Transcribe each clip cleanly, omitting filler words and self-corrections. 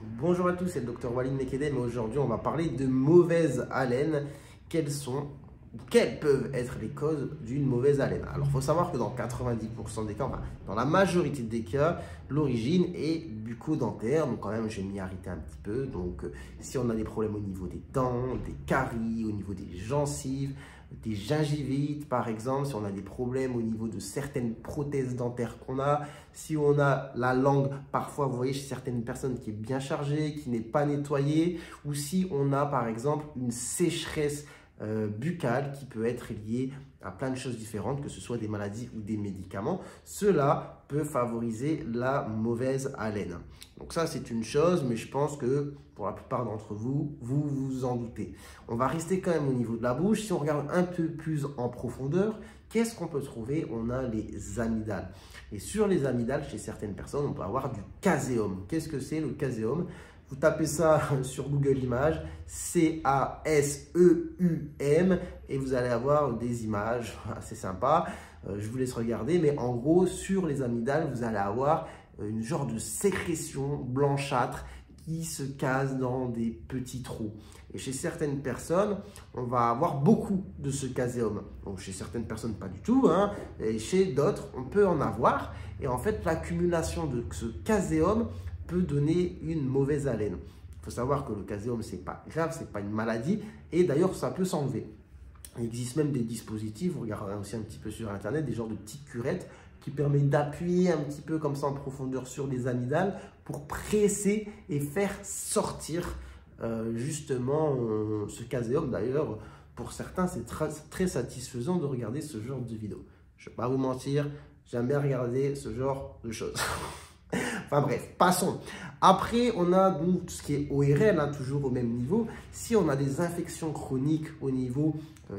Bonjour à tous, c'est le Dr Walid Mekedem et aujourd'hui on va parler de mauvaise haleine. Quelles peuvent être les causes d'une mauvaise haleine? Alors il faut savoir que dans 90% des cas, enfin, dans la majorité des cas, l'origine est bucco-dentaire. Donc quand même je vais m'y arrêter un petit peu. Donc si on a des problèmes au niveau des dents, des caries, au niveau des gencives, des gingivites par exemple, si on a des problèmes au niveau de certaines prothèses dentaires qu'on a, si on a la langue parfois, vous voyez, chez certaines personnes qui est bien chargée, qui n'est pas nettoyée, ou si on a par exemple une sécheresse buccale qui peut être liée à plein de choses différentes, que ce soit des maladies ou des médicaments, cela peut favoriser la mauvaise haleine. Donc ça, c'est une chose, mais je pense que pour la plupart d'entre vous, vous vous en doutez. On va rester quand même au niveau de la bouche. Si on regarde un peu plus en profondeur, qu'est-ce qu'on peut trouver? On a les amygdales. Et sur les amygdales, chez certaines personnes, on peut avoir du caséum. Qu'est-ce que c'est le caséum? Vous tapez ça sur Google Images, C-A-S-E-U-M, et vous allez avoir des images assez sympas. Je vous laisse regarder, mais en gros, sur les amygdales, vous allez avoir une genre de sécrétion blanchâtre qui se case dans des petits trous. Et chez certaines personnes, on va avoir beaucoup de ce caséum. Donc chez certaines personnes, pas du tout, hein, et chez d'autres, on peut en avoir. Et en fait, l'accumulation de ce caséum peut donner une mauvaise haleine. Il faut savoir que le caséum, ce n'est pas grave, ce n'est pas une maladie, et d'ailleurs, ça peut s'enlever. Il existe même des dispositifs, vous regardez aussi un petit peu sur Internet, des genres de petites curettes qui permettent d'appuyer un petit peu comme ça en profondeur sur les amygdales pour presser et faire sortir justement ce caséum. D'ailleurs, pour certains, c'est très satisfaisant de regarder ce genre de vidéo. Je ne vais pas vous mentir, j'aime bien regarder ce genre de choses. Enfin bref, passons. Après, on a donc tout ce qui est ORL, hein, toujours au même niveau. Si on a des infections chroniques au niveau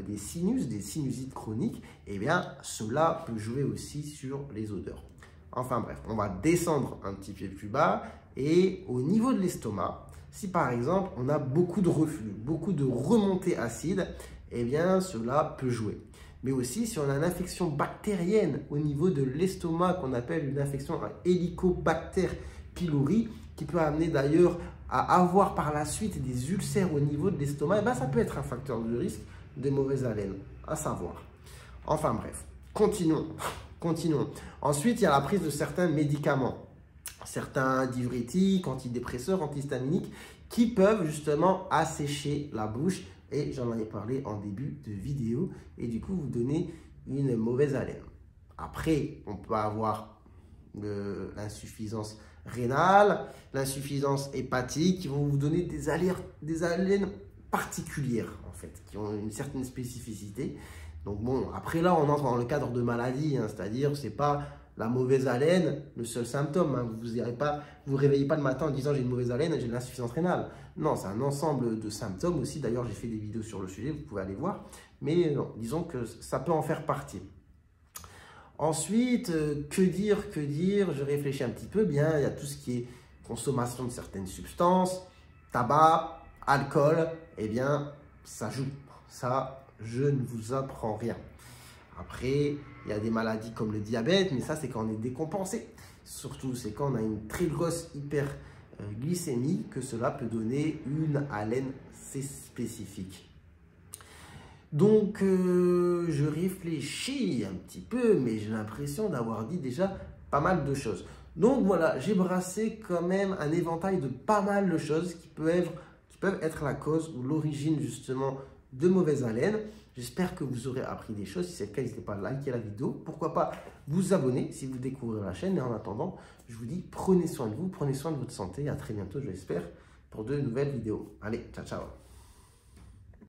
des sinus, des sinusites chroniques, eh bien, cela peut jouer aussi sur les odeurs. Enfin bref, on va descendre un petit peu plus bas. Et au niveau de l'estomac, si par exemple, on a beaucoup de reflux, beaucoup de remontées acides, eh bien, cela peut jouer. Mais aussi, si on a une infection bactérienne au niveau de l'estomac, qu'on appelle une infection Helicobacter pylori, qui peut amener d'ailleurs à avoir par la suite des ulcères au niveau de l'estomac, eh bien, ça peut être un facteur de risque de mauvaise haleine, à savoir. Enfin bref, continuons. Ensuite, il y a la prise de certains médicaments, certains diurétiques, antidépresseurs, antihistaminiques, qui peuvent justement assécher la bouche. Et j'en ai parlé en début de vidéo. Et du coup, vous donner une mauvaise haleine. Après, on peut avoir l'insuffisance rénale, l'insuffisance hépatique, qui vont vous donner des haleines particulières, en fait, qui ont une certaine spécificité. Donc bon, après là, on entre dans le cadre de maladie, hein, c'est-à-dire, c'est pas la mauvaise haleine, le seul symptôme. Hein. Vous ne vous réveillez pas le matin en disant j'ai une mauvaise haleine, j'ai de l'insuffisance rénale. Non, c'est un ensemble de symptômes aussi. D'ailleurs, j'ai fait des vidéos sur le sujet, vous pouvez aller voir. Mais non, disons que ça peut en faire partie. Ensuite, que dire? Je réfléchis un petit peu. Bien, il y a tout ce qui est consommation de certaines substances, tabac, alcool. Eh bien, ça joue. Ça, je ne vous apprends rien. Après, il y a des maladies comme le diabète, mais ça, c'est quand on est décompensé. Surtout, c'est quand on a une très grosse hyperglycémie que cela peut donner une haleine spécifique. Donc, je réfléchis un petit peu, mais j'ai l'impression d'avoir dit déjà pas mal de choses. Donc voilà, j'ai brassé quand même un éventail de pas mal de choses qui peuvent être la cause ou l'origine justement de mauvaise haleine. J'espère que vous aurez appris des choses. Si c'est le cas, n'hésitez pas à liker la vidéo. Pourquoi pas vous abonner si vous découvrez la chaîne. Et en attendant, je vous dis prenez soin de vous, prenez soin de votre santé. À très bientôt, je l'espère, pour de nouvelles vidéos. Allez, ciao, ciao.